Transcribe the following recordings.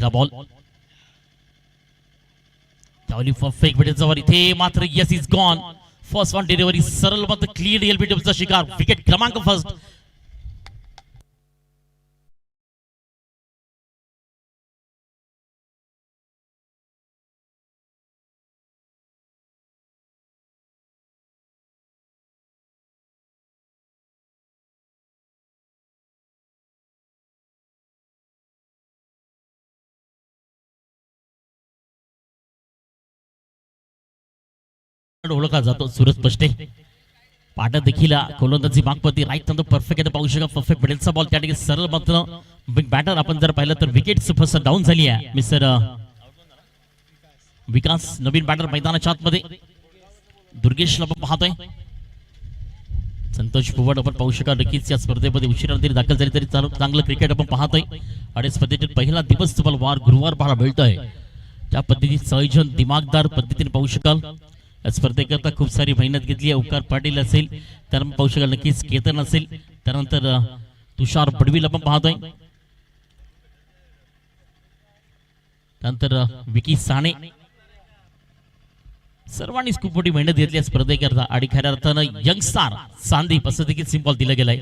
पहिला बॉल धावली परफेक्ट विकेटवर इथे मात्र yes is gone first one delivery सरळ मात्र क्लिअर एलबीडब्ल्यूचा शिकार विकेट क्रमांक फर्स्ट ओळखला जातो सूरज पष्टे पाठ देखील गोलंदाजी मागपती राईट नंतर परफेक्ट पाहू शका परफेक्ट मिडलचा बॉल त्या ठिकाणी सरळ मात्र बिग बॅटर आपण जर पाहिलं तर विकेट फर्स्ट डाऊन झाली आहे मिस्टर विकास नवीन बॅटर मैदानाच्या आतमध्ये दुर्गेशला आपण पाहतोय संतोष पुवड आपण पाहू शका नक्कीच या स्पर्धेमध्ये उशिरा तरी दाखल झाली तरी चांगलं क्रिकेट आपण पाहतोय आणि स्पर्धेतील पहिला दिवस तुम्हाला वार गुरुवार पाहायला मिळतोय त्या पद्धतीने संयोजन दिमागदार पद्धतीने पाहू शकाल स्पर्धेकरता खूप सारी मेहनत घेतली आहे उकार पाटील असेल तर पाहू शकाल नक्कीच केतन असेल त्यानंतर तुषार बडवील आपण पाहतोय त्यानंतर विकी साने सर्वांनीच खूप मोठी मेहनत घेतली आहे स्पर्धेकरता आणि खऱ्या अर्थानं यंगस्टार संदीप असं देखील सिम्बॉल दिलं गेलंय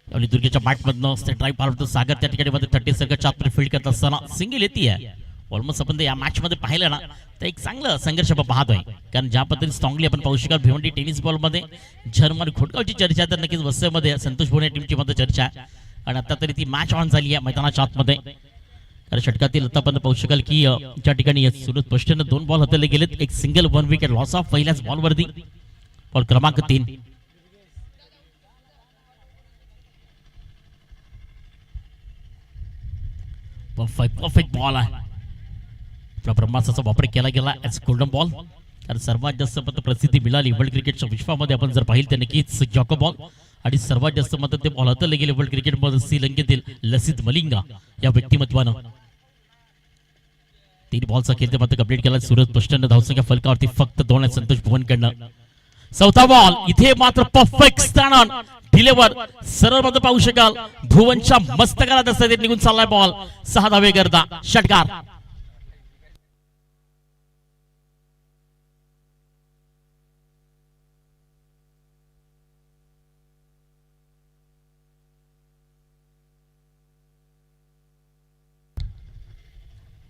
आणि दुर्गेच्या बॅटमधनं ड्राईव्ह पाहतो सागर त्या ठिकाणी मध्ये 30 सेकंडच्या आत फील्ड करत असताना सिंगल येते आहे ऑलमोस्ट आपण या मॅच मध्ये पाहिलं ना तर एक चांगलं संघर्ष आपण पाहतोय कारण ज्या पद्धतीने स्ट्रॉंगली आपण पाहू शकाल भिवंडी टेनिस बॉल मध्ये झरमन खोटगावची चर्चा तर नक्कीच वस्त्यामध्ये संतोष भोणे टीमची मध्ये चर्चा आहे आणि आता तरी ती मॅच ऑन झाली आहे मैदानाच्या आतमध्ये कारण षटकातील आता आपण पाहू शकाल की ज्या ठिकाणी सूरज पष्टेनं 2 बॉल हाताळले गेलेत एक सिंगल 1 विकेट लॉस ऑफ पहिल्याच बॉलवरती बॉल क्रमांक 3 परफेक्ट बॉल आहे आपला ब्रह्मास्त्राचा वापर केला गेला ॲज गोल्डन बॉल कारण सर्वात जास्त मत प्रसिद्धी मिळाली वर्ल्ड क्रिकेटच्या विश्वामध्ये आपण जर पाहिलं तर नक्कीच जॉको बॉल आणि सर्वात जास्त मत ते बॉल हाताळले गेले वर्ल्ड क्रिकेटमध्ये श्रीलंकेतील लसित मलिंगा या व्यक्तिमत्वानं 3 बॉलचा खेळ मात्र कंप्लीट केला सूरज पष्टेनं धावसंख्या फलकावरती फक्त 2 आहे संतोष भुवनकडनं चौथा बॉल इथे मात्र परफेक्ट स्थान डिलिव्हर सरळ मध्ये पाहू शकाल भुवनच्या मस्तकाला दस्ते निघून चाललाय बॉल 6 धावे करता षटकार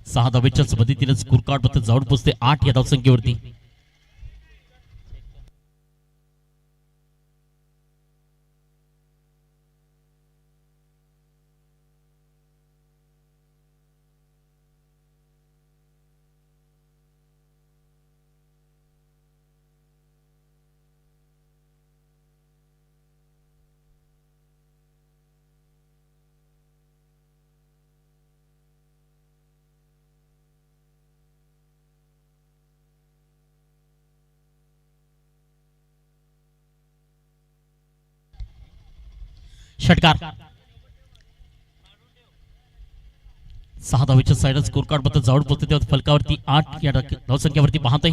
सहा धावेच्या मदतीने स्कोर कार्ड मध्ये जाऊन पोहोचते 8 या धावसंख्येवरती षटकार 6 धावेच्या साईडला स्कोर कार्ड मध्ये जाऊन पोहोचते तेव्हा फलकावरती 8 या धावसंख्येवरती पाहतोय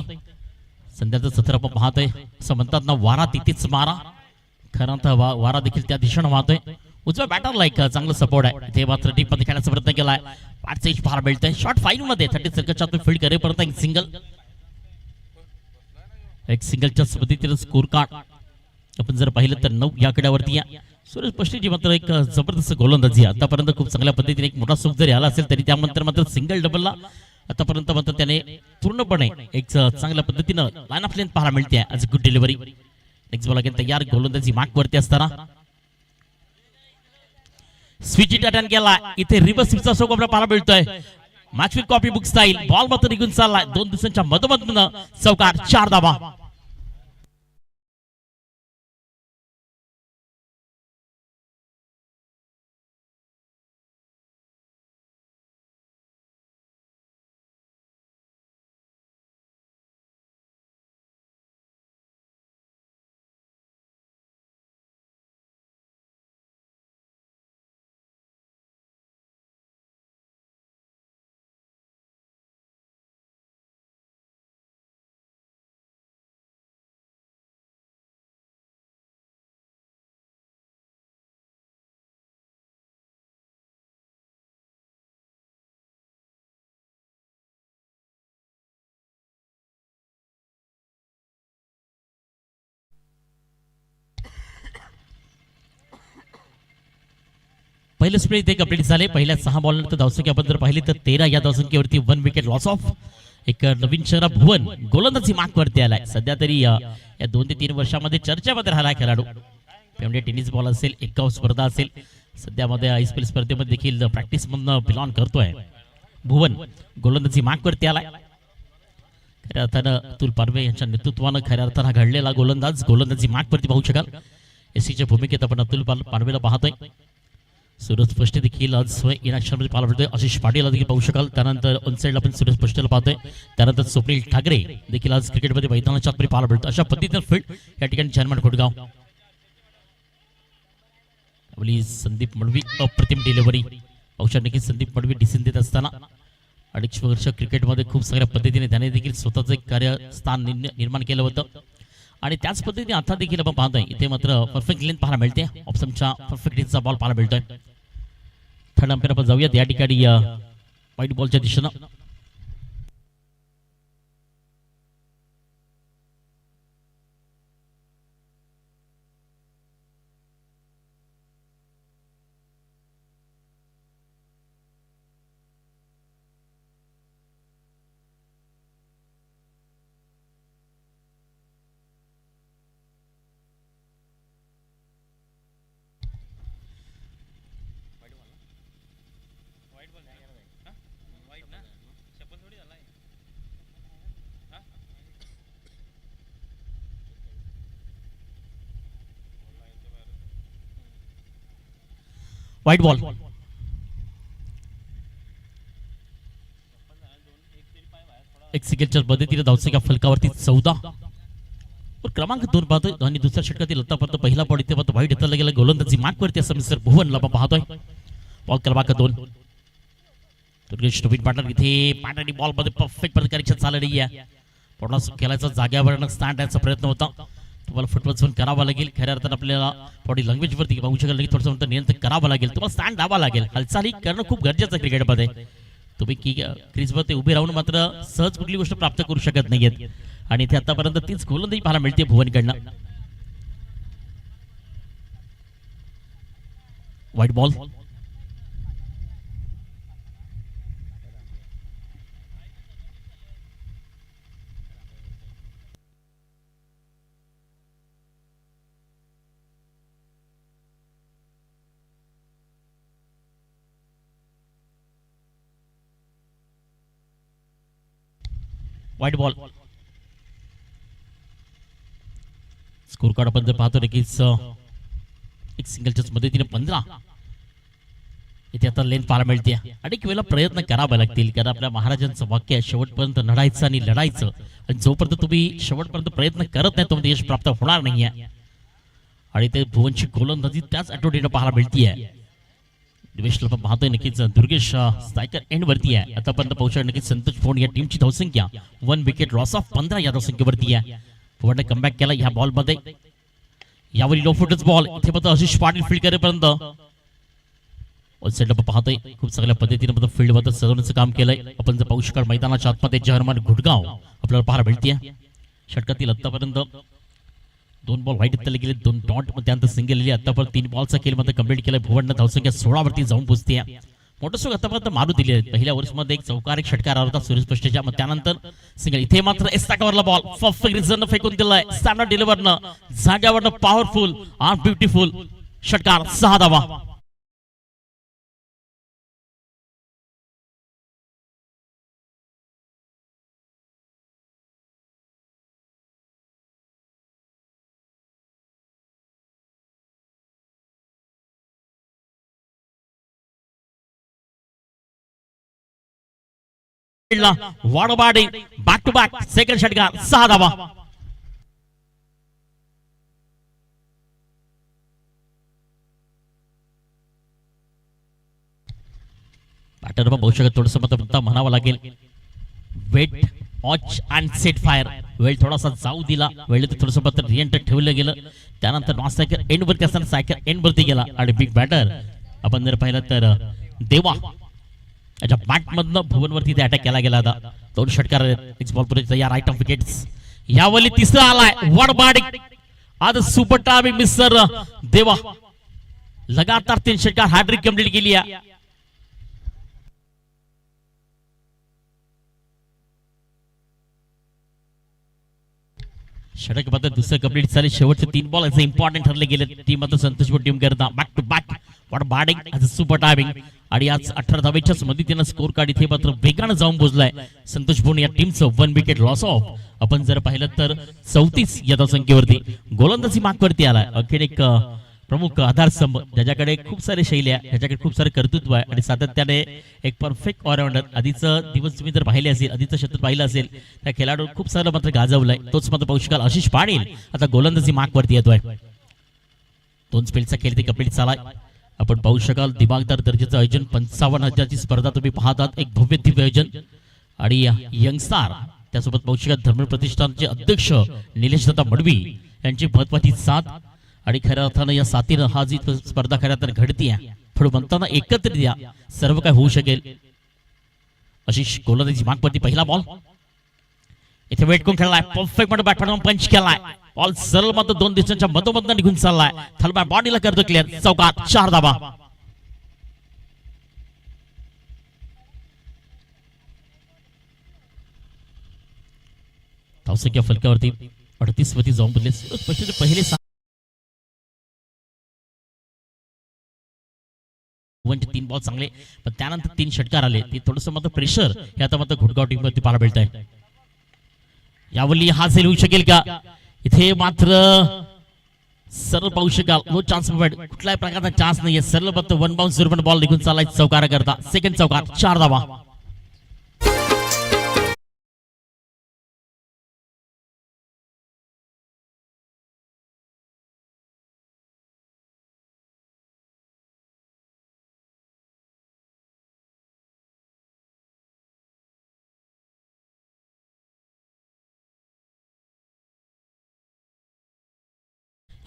संध्याचं सत्र आपण पाहतोय असं म्हणतात ना वारा तिथेच मारा खरं वारा देखील त्या दिशेनं वाहतोय उजव्या बॅटरला एक चांगलं सपोर्ट आहे ते मात्र डीप मध्ये खेळण्याचा प्रयत्न केलाय 5 इंच फार मिळतंय शॉर्ट 5 मध्ये 30 सेकंडच्या आत फील्ड करेपर्यंत एक सिंगलच्या पद्धतीने स्कोर कार्ड आपण जर पाहिलं तर 9 या कड्यावरती सूरज पष्टेची मात्र एक जबरदस्त गोलंदाजी आतापर्यंत खूप चांगल्या पद्धतीने एक मोठा सुख जरी आला असेल तरी त्यानंतर मात्र सिंगल डबलला आतापर्यंत मात्र त्याने पूर्णपणे एक चांगल्या पद्धतीनं लाईन ऑफ लेंथ पाहायला मिळते आज good delivery next ball again तयार गोलंदाजी मार्क वरती असताना स्विच अटॅक केला इथे रिव्हर्स स्विचचा शोक आपल्याला पाहायला मिळतोय match with copy book style ball मात्र निघून चाललाय 2 दिवसांच्या मधोमध चौकार 4 धावा पहिले स्प्रे इथे कंप्लीट झाले. पहिल्या 6 बॉलनंतर धावसंख्या आपण जर पाहिली तर 13 या धावसंख्येवरती 1 विकेट लॉस ऑफ. एक नवीन चेहरा भुवन गोलंदाजी मार्कवरती आलाय. सध्या तरी या 2 ते 3 वर्षामध्ये चर्चेमध्ये राहिला खेळाडू. त्यामुळे टेनिस बॉल असेल, एकाव स्पर्धा असेल, सध्यामध्ये आयपीएल स्पर्धेमध्ये देखील प्रॅक्टिस मधनं बिलॉन करतोय. भुवन गोलंदाजी मार्कवरती आलाय. खऱ्या अर्थानं अतुल पारवे यांच्या नेतृत्वानं खऱ्या अर्थानं घडलेला गोलंदाजी मार्कवरती पाहू शकाल. एसीच्या भूमिकेत आपण अतुल पारवेला पाहतोय. सूरज स्पष्ट देखील आज इन ॲक्शनमध्ये पाहायला मिळतोय. आशिष पाटील देखील पाहू शकाल. त्यानंतर ऑनसाईडला आपण सूरज स्पष्टला पाहतोय. त्यानंतर स्वप्नील ठाकरे देखील आज क्रिकेटमध्ये मैदानाच्या आतमध्ये पाहायला मिळतो. अशा पद्धतीनं फील्ड या ठिकाणी चेअरमॅन खोडगाव. संदीप मडवी अप्रतिम डिलिव्हरी. औषध देखील संदीप मडवी डिसिजन देत असताना 2.5 वर्ष क्रिकेटमध्ये खूप सगळ्या पद्धतीने त्याने देखील स्वतःचं एक कार्यस्थान निर्माण केलं होतं. आणि त्याच पद्धतीने आता देखील आपण पाहतोय. इथे मात्र परफेक्ट लेंथ पाहायला मिळते. ऑप्शनच्या परफेक्ट लेंथचा बॉल पाहायला मिळतोय. थर्ड अंपायर आपण जाऊयात या ठिकाणी व्हाईट बॉलच्या दिशेनं. White ball. एक सेकंडच्या पद्धतीने धावसंख्या फलकावरती 14. क्रमांक 2 पाहतोय. आणि दुसऱ्या षटकातील आतापर्यंत पहिला बॉल इथे पाहतो व्हाईट येताना गेला गोलंदाजी मार्कवरती असं मिस्टर भुवनला पाहतोय. बॉल क्रमांक 2. दुर्गेश नवीन पार्टनर इथे पाटाडी बॉल मध्ये परफेक्ट प्रकारची चालली आहे. थोडा खेळायचा जाग्यावर स्टँड याचा प्रयत्न होता. तुम्हाला फुटबॉल झोन करावा लागेल. खऱ्या अर्थानं आपल्याला बॉडी लँग्वेज वरती पाहू शकाल की थोडंसं नियंत्रण करावं लागेल. तुम्हाला स्टँड द्यावा लागेल. हालचाली करणं खूप गरजेचं क्रिकेटमध्ये. तुम्ही क्रीजवरती उभे राहून मात्र सहज कुठली गोष्ट प्राप्त करू शकत नाहीयेत. आणि इथे आतापर्यंत तीच गोलंदाजी पाहायला मिळते भुवनकडनं. White ball. White ball. Score card आपण जर पाहतो नक्कीच एक सिंगलच्याच मदतीने 15. इथे आता लेन पाहायला मिळते. अनेक वेळेला प्रयत्न करावे लागतील कारण आपल्या महाराजांचं वाक्य आहे शेवटपर्यंत लढायचं आणि लढायचं. आणि जोपर्यंत तुम्ही शेवटपर्यंत प्रयत्न करत नाही तोपर्यंत यश प्राप्त होणार नाहीये. आणि ते भुवनची गोलंदाजी त्याच आठवडीनं पाहायला मिळतीये. दिवेशला पण पाहतोय नक्कीच दुर्गेश स्ट्रायकर एंड वरती आहे. आतापर्यंत पोहोचला नक्कीच संतोष फोन या टीमची धावसंख्या 1 विकेट लॉस ऑफ 15 या धावसंख्येवरती आहे. फोनने कमबॅक केला ह्या बॉल मध्ये. यावरील लो फुटच बॉल इथे फक्त आशिष पाटील फील्ड करेपर्यंत ऑलसाईडला पाहतोय. खूप चांगल्या पद्धतीने फील्ड मध्ये सजवण्याचं काम केलंय. आपण जर पाहू शकाल मैदानाच्या आतमध्ये जर्मन घुडगाव आपल्याला पाहायला मिळते. षटकातील आतापर्यंत 2 बॉल व्हाईट इथले गेले, 2 डॉट त्यानंतर सिंगल आली. आतापर्यंत 3 बॉलचा खेळ मध्ये कंप्लीट केलाय. भुवननं धावसंख्या 16 वरती जाऊन पोहोचते. मोठं सुख आतापर्यंत मारू दिले. पहिल्या ओव्हरमध्ये एक चौकार एक षटकार होता सूर्य स्पष्टच्या. मग त्यानंतर सिंगल. इथे मात्र एस्ता कव्हरला बॉल परफेक्ट रिझन फेकून दिलाय. स्टँडर्ड डिलिव्हरनं जाग्यावरनं पॉवरफुल आणि ब्युटिफुल षटकार. 6 धावा. वाडबाडी बॅक टू बॅक सेकंड षटकार. 6 धावा. बॅटर पाहू शकत थोडंसं मत म्हणावं लागेल. Wait watch and set fire. वेळ थोडासा जाऊ दिला. वेळ थोडंसं पत्र रिएंटर ठेवलं गेलं. त्यानंतर नॉन स्ट्रायकर एंड वरती असताना स्ट्रायकर एंड वरती गेला. आणि बिग बॅटर आपण जर पाहिलं तर देवा याच्या बॅट मधनं भुवनवरती ते अटॅक केला गेला. 2 षटकार बॉल पुढे तयार. Right of wickets. यावली तिसरा आलाय वडबाडी. आज सुपर टाइमिंग मिस्टर देवा. लगातार 3 षटकार हॅट्रिक कंप्लीट केली आहे. षटक मात्र दुसरं कंप्लीट झाले. शेवटचे 3 बॉल असे इम्पॉर्टंट ठरले गेले. टीम मात्र संतोषपूर टीम करता back to back what batting as a super timing. आणि आज 18 धावेच्या मदतीनं स्कोर कार्ड इथे मात्र वेगानं जाऊन पोहोचलाय. संतोषपूर या टीमचं 1 विकेट लॉस ऑफ आपण जर पाहिलं तर 34 या धावसंख्येवरती गोलंदाजी मार्कवरती आलाय. अखेर एक प्रमुख आधारस्तंभ ज्याच्याकडे खूप सारे शैली आहे, ज्याच्याकडे खूप सारे कर्तृत्व आहे आणि सातत्याने एक परफेक्ट ऑलराऊंडर. आधीचं दिवस तुम्ही जर पाहिले असेल, आधीचं शतक पाहिलं असेल, त्या खेळाडू खूप सारं मात्र गाजवलंय. तोच मात्र पाहू शकाल आशिष पाटील आता गोलंदाजी मार्कवरती येतोय. 2 स्पेलचा खेळ ते कंप्लीट झालाय. आपण पाहू शकाल दिमागदार दर्जाचं आयोजन. 55,000ची स्पर्धा तुम्ही पाहतात. एक भव्य दिव्य आयोजन आणि यंगस्टार त्यासोबत पाहू शकाल धर्म प्रतिष्ठानचे अध्यक्ष निलेश दादा मडवी यांची महत्वाची साथ. आणि खऱ्या अर्थानं या साथीनं हा जी स्पर्धा खऱ्या अर्थानं घडतीये थोडं म्हणताना एकत्रित या सर्व काय होऊ शकेल. आशिष गोलंदाजी मार्कवरती पहिला बॉल इथे वेट करून खेळलाय. परफेक्ट मध्ये बॅटमॅन पंच केलाय. बॉल सरळ मात्र 2 दिवसांच्या मधोमधनं निघून चाललाय. थलबा बॉडीला करतो क्लिअर. चौकात 4 धावा. धावसंख्या फलकावरती 38 वरती जाऊन बदले. पहिले 3 बॉल चांगले पण त्यानंतर 3 षटकार आले. ते थोडंसं मात्र प्रेशर हे आता मात्र घोटगाव टीम वरती पाहायला मिळत आहे. यावरली हा झेल होऊ शकेल का? इथे मात्र सरळ पाहू शकाल नो चान्स मोमेंट. कुठल्याही प्रकारचा चान्स नाहीये. सरळ मात्र 1 बाउन्स 0 बॉल निघून चाललाय चौकार करता. सेकंड चौकार 4 धावा.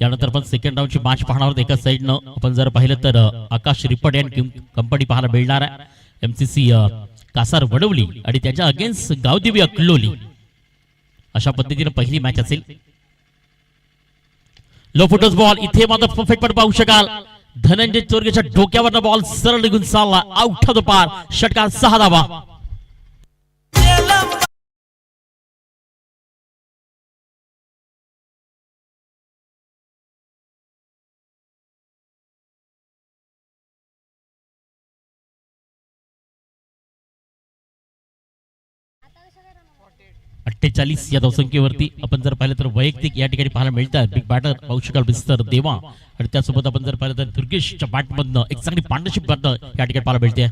यानंतर आपण सेकंड राऊंडची मॅच पाहणार आहोत. एका साईडनं आपण जर पाहिलं तर आकाश रिपट अँड कंपनी पाहायला मिळणार आहे. MCC कासार वडवली आणि त्याच्या अगेन्स्ट गावदेवी अकलोली अशा पद्धतीने पहिली मॅच असेल. लो फुटोस बॉल इथे मात्र परफेक्ट पण पाहू शकाल. धनंजय चोरगेच्या डोक्यावर बॉल सरळ निघून चालला. आउट होतो पार. षटकार 6 धावा. अठ्ठेचाळीस या धावसंख्येवरती आपण जर पाहिलं तर वैयक्तिक या ठिकाणी पाहायला मिळतात. बिग बॅटर पाहू शकाल मिस्टर देवा आणि त्यासोबत आपण जर पाहिलं तर दुर्गेशच्या बॅटमधनं एक चांगली पार्टनरशिप बॅटर या ठिकाणी पाहायला मिळते.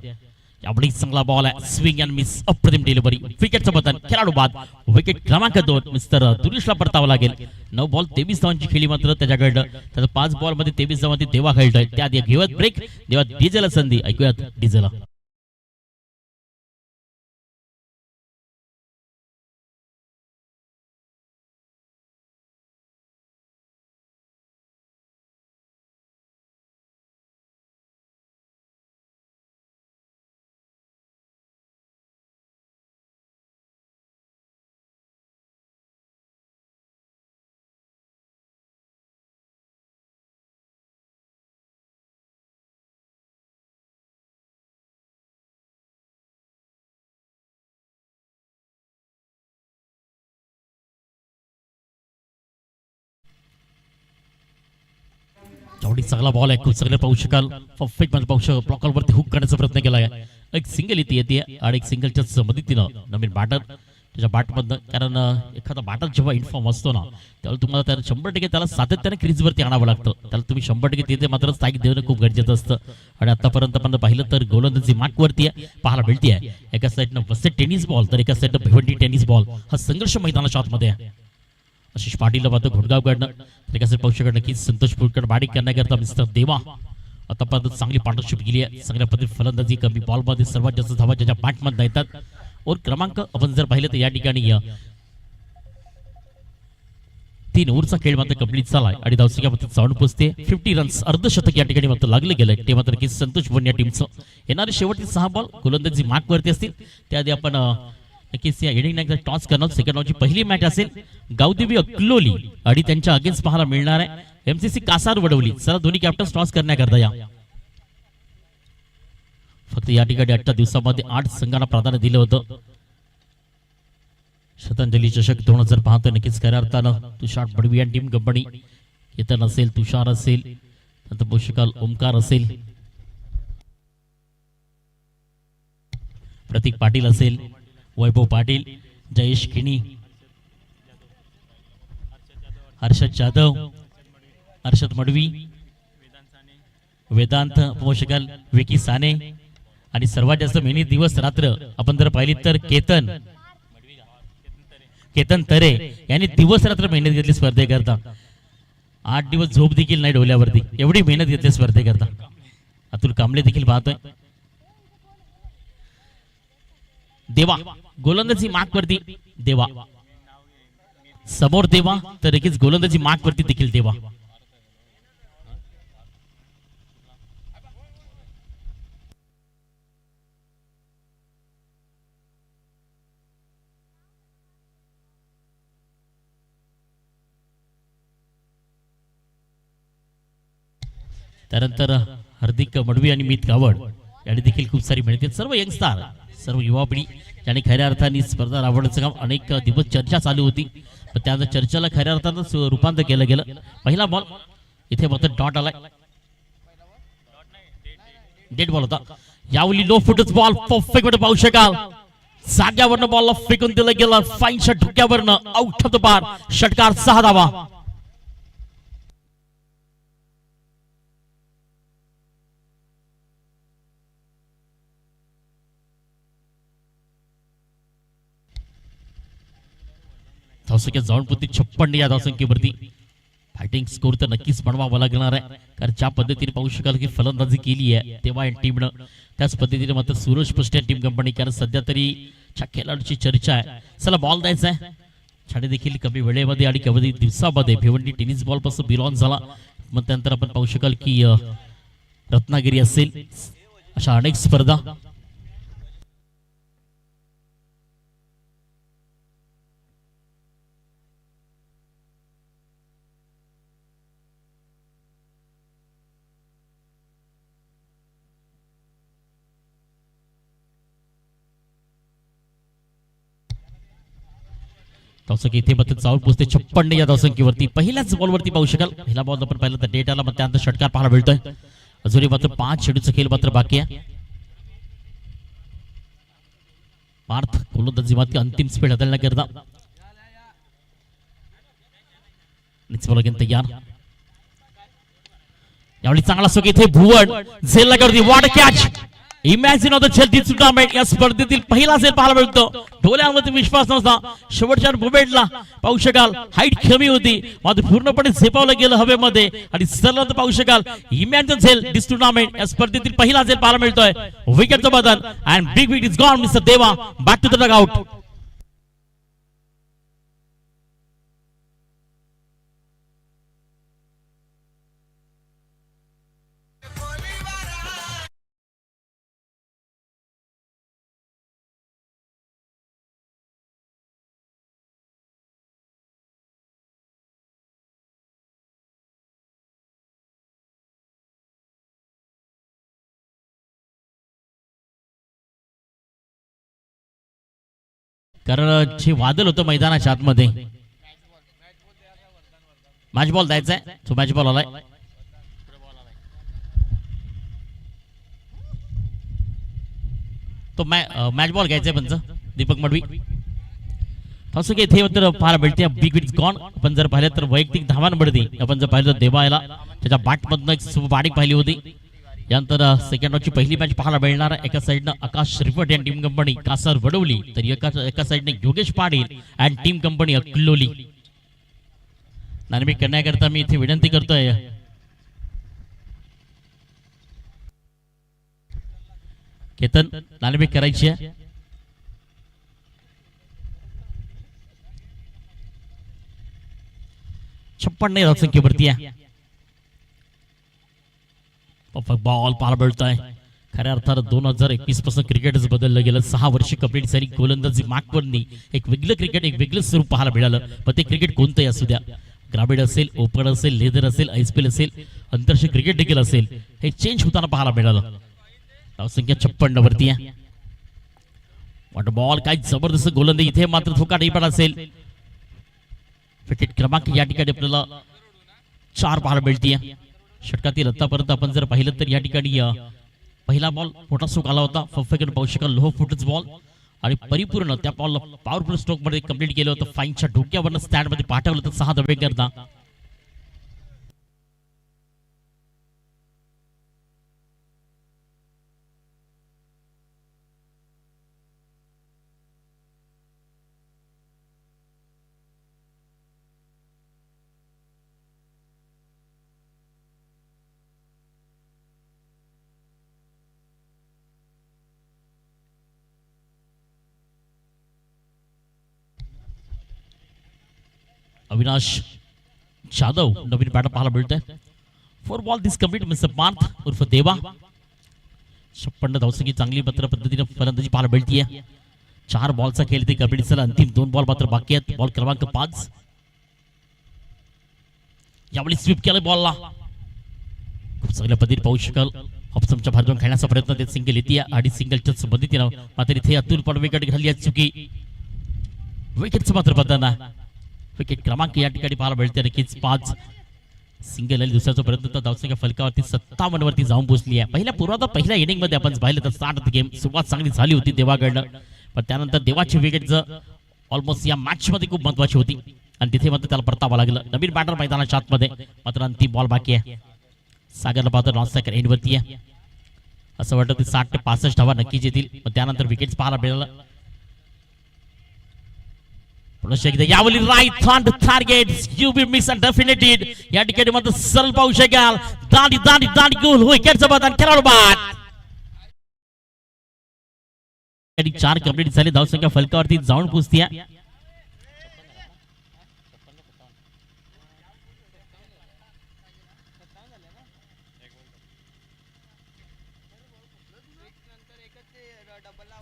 यावेळी चांगला बॉल आहे. स्विंग अँड मिस अप्रतिम डिलिव्हरी. विकेटचं बटन खेळाडू बाद. विकेट क्रमांक 2 मिस्टर दुर्गेशला परतावं लागेल. 9 बॉल 23 धावांची खेळी मात्र त्याच्याकडं. त्याचं 5 बॉल मध्ये 23 धावांची देवा खेळतोय. त्या घेऊयात ब्रेक. देवा डीजेला संधी. ऐकूयात डीजेला. एवढी चांगला बॉल आहे. खूप चांगलं पाहू शकाल. परफेक्ट मध्ये पाहू शकाल. ब्लॉकर वरती हुक करण्याचा प्रयत्न केला आहे. एक सिंगल इथे येते आणि एक सिंगलच्या मदतीनं नवीन बॅटर त्याच्या बॅटमधनं. कारण एखादा बॅटर जेव्हा इन्फॉर्म असतो ना त्यावेळेला तुम्हाला त्याला 100% त्याला सातत्याने क्रीजवरती आणावं लागतं. त्याला तुम्ही 100% तिथे मात्र स्थायिक देणं खूप गरजेचं असतं. आणि आतापर्यंत आपण पाहिलं तर गोलंदाजी मार्कवरती पाहायला मिळते आहे. एका साईडनं वसे टेनिस बॉल तर एका साईडनं भिवंडी टेनिस बॉल. हा संघर्ष मैदानाच्या आतमध्ये आहे. आशिष पाटीलला मात्र घोडगावकडनं एका साईड पाहू शकत नक्कीच संतोषपूरकडे बॅटिंग करण्याकरता मिस्टर देवा आतापर्यंत चांगली पार्टनरशिप केली आहे. चांगल्या पद्धतीने फलंदाजी कमी बॉलमध्ये सर्वात जास्त धावा ज्याच्या बॅटमध्ये येतात. और क्रमांक आपण जर पाहिलं तर या ठिकाणी 3 ओव्हरचा खेळ मात्र कंप्लीट झालाय आणि धावसंख्यामध्ये जाऊन पोहोचते 50 रन्स. अर्धशतक या ठिकाणी मात्र लागले गेलंय. ते मात्र संतोष बोन या टीमचं. येणारे शेवटचे 6 बॉल गोलंदाजी मार्कवरती असतील. त्याआधी आपण नक्कीच या इनिंग एकदा टॉस करणार. सेकंड राऊंडची पहिली मॅच असेल गावदेवी अक्लोली आणि त्यांच्या अगेन्स्ट पाहायला मिळणार आहे एमसीसी कासार वडवली. चला दोन्ही कॅप्टन टॉस करण्याकरता या. फक्त या ठिकाणी 8 दिवसामध्ये 8 संघांना प्राधान्य दिलं होतं. श्रद्धांजली चषक 2000 पाहतोय. नक्कीच खऱ्या अर्थानं तुषार बडवी आणि टीम कंपनी, केतन असेल, तुषार असेल, नंतर पोषकाल ओमकार असेल, प्रतीक पाटील असेल, वैभव पाटील, जयेश खिणी, हर्षद जाधव, हर्षद मडवी, वेदांत पोषकाल विकी साने आणि सर्वात जास्त मेहनत दिवस रात्र आपण जर पाहिली तर केतन तरे यांनी दिवस रात्र मेहनत घेतली स्पर्धेकरता. 8 दिवस झोप देखील नाही डोल्यावरती, एवढी मेहनत घेतली स्पर्धेकरता. अतुल कांबळे देखील पाहतोय. देवा गोलंदाजी मार्क वरती, देवा समोर, देवा तर नक्कीच गोलंदाजी मार्क वरती देखील देवा. त्यानंतर हार्दिक मडवी आणि मीत गावड यांनी देखील खूप सारी मेहनत. सर्व यंगस्टार, सर्व युवा पिढी ज्यांनी खऱ्या अर्थाने स्पर्धा राबवण्याचं काम अनेक दिवस चर्चा चालू होती, पण त्या चर्चेला खऱ्या अर्थानं रूपांतर केलं गेलं. पहिला बॉल इथे मात्र डॉट आलाय, डेड बॉल होता. यावेळी लो फुटच बॉल परफेक्ट मध्ये पाहू शकाल. जाग्यावरनं बॉलला फेकून दिलं गेलं. फाईन शॉट धुक्यावरनं आउट ऑफ द बार. षटकार 6 धावा. धावसंख्या जाऊन पुरती 56 या धावसंख्येवरती. फायटिंग स्कोर तर नक्कीच बनवावा लागणार आहे, कारण ज्या पद्धतीने पाहू शकाल की फलंदाजी केली आहे तेव्हा या टीमनं, त्याच पद्धतीने मात्र सूरज पष्टे टीम कंपनी, कारण सध्या तरी खेळाडूची चर्चा आहे. चला बॉल द्यायचा आहे. छाडे देखील कमी वेळेमध्ये आणि कमी दिवसामध्ये भिवंडी टेनिस बॉल पासून बिलॉन झाला. मग त्यानंतर आपण पाहू शकाल की रत्नागिरी असेल, अशा अनेक स्पर्धा. धावसंख्या इथे मात्र चावल पोचते 56 या धावसंख्येवरती. पहिल्याच बॉलवरती पाहू शकाल. पहिला बॉल आपण पाहिलं तर डेट आला, मग त्यानंतर षटकार पाहायला मिळतोय. अजूनही मात्र 5 चेंडूचा खेळ मात्र बाकी आहे. पार्थ गोलंदाजी मात्र अंतिम स्पीड हाताळण्याकरता बॉल घेऊन तयार. यावेळी चांगला सोक इथे भुवन झेलला करते. What catch. Imagine of the Chelsea tournament या स्पर्धेतील पहिला झेल पाहायला मिळतो. डोळ्यांमध्ये विश्वास नव्हता. शेवटच्या मोमेंटला पाहू शकाल हाईट कमी होती, मात्र पूर्णपणे झेपावलं गेलं हवेमध्ये आणि सरळ पाहू शकाल इमॅजिन झेल दिस टुर्नामेंट या स्पर्धेतील पहिला झेल पाहायला मिळतोय. विकेटचं बदल and big wicket is gone. Mister देवा बॅक टू द डगआउट. कारण जे वादळ होतं मैदानाच्या आतमध्ये, मॅच बॉल द्यायचा आहे. तो मॅच बॉल आलाय. तो मॅच बॉल घ्यायचा आहे पंच दीपक मडवी. असं की इथे तर पाहायला मिळते बिग विकेट गॉन. आपण जर पाहिलं तर वैयक्तिक धावांवरती आपण जर पाहिलं तर देवा याला त्याच्या बॅटमधनं एक बारीक पाहिली होती. यानंतर सेकंड राऊंडची पहिली मॅच पाहायला मिळणार. एका साईडनं आकाश रिफट आणि टीम कंपनी कासार वडवली, तर एका साईडने योगेश पाटील आणि टीम कंपनी अक्लोली. नाणेफेक करण्याकरता मी इथे विनंती करतोय केतन, नाणेफेक करायची आहे. छप्पन धावसंख्येवरती आहे. बॉल पाहायला मिळतोय. खऱ्या अर्थानं 2021 पासून क्रिकेटच बदललं गेलं. 6 वर्ष कंप्लीट झाली गोलंदाजी मागवरनी एक वेगळं क्रिकेट, एक वेगळं स्वरूप पाहायला मिळालं. पण ते क्रिकेट कोणतंही असू द्या, ग्रामीण असेल, ओपन असेल, लेदर असेल, आयपीएल असेल, आंतरराष्ट्रीय क्रिकेट देखील असेल, हे चेंज होताना पाहायला मिळालं. धावसंख्या 56 वरती आहे. वॉट बॉल, काय जबरदस्त गोलंदाजी. इथे मात्र धोका नाही पण असेल. विकेट क्रमांक या ठिकाणी आपल्याला 4 पाहायला मिळते. षटकातील आतापर्यंत आपण जर पाहिलं तर या ठिकाणी पहिला बॉल मोठा स्ट्रोक आला होता, फफेकडे पाहू शकाल लो फुटच बॉल, आणि परिपूर्ण त्या बॉलला पॉवरफुल स्ट्रोक मध्ये कंप्लीट केलं होतं. फाईनच्या डोक्यावरनं स्टँड मध्ये पाठवलं तर 6 धावे करता. अविनाश जाधव नवीन बॅटर पाहायला मिळतोय. 4 बॉल दिस कंप्लीट मिस्टर पार्थ उर्फ देवा. 56 धावसंख्या चांगली मात्र पद्धतीने फलंदाजी पाहायला मिळतीये. 4 बॉलचा खेळ ते कंप्लीट झाला. अंतिम 2 बॉल मात्र बाकी आहेत. बॉल क्रमांक 5. यावेळी स्वीप केलं बॉलला. खूप चांगल्या पद्धतीने पाहू शकाल ऑप्शनच्या बाहेर जाऊन खेळण्याचा प्रयत्न ते सिंगल येते आणि सिंगलच्या पद्धतीनं मात्र इथे अतुल पडवेकडे घालली आहे चुकी. विकेटचं मात्र बदलना. विकेट क्रमांक या ठिकाणी पाहायला मिळते. नक्कीच 5 सिंगल आली. दुसऱ्याचा प्रयत्न तर धावसंख्या फलकावरती 57 वरती जाऊन पोहोचली आहे. पहिल्या इनिंग मध्ये आपण पाहिलं तर 60 गेम सुरुवात चांगली झाली होती देवाकडनं, पण त्यानंतर देवाची विकेट ऑलमोस्ट या मॅच मध्ये खूप महत्वाची होती आणि तिथे मात्र त्याला परतावा लागलं. नवीन बॅटर मैदानाच्या आतमध्ये मात्र अंतिम बॉल बाकी आहे. सागरला पाहतो नॉन स्ट्रायकर एंड वरती आहे. असं वाटतं ते 60 ते 65 धावा नक्कीच येतील, पण त्यानंतर विकेट्स पाहायला मिळालं. यावली right on the target, you be miss and डेफिनेटेड. या ठिकाणी मात्र सरळ पाहू शकाल दांडी दांडी दांडी गोल विकेटचं बदल खेळाडू बाद. 4 कंप्लीट झाले. धावसंख्या फलकावरती जाऊन पोहोचते.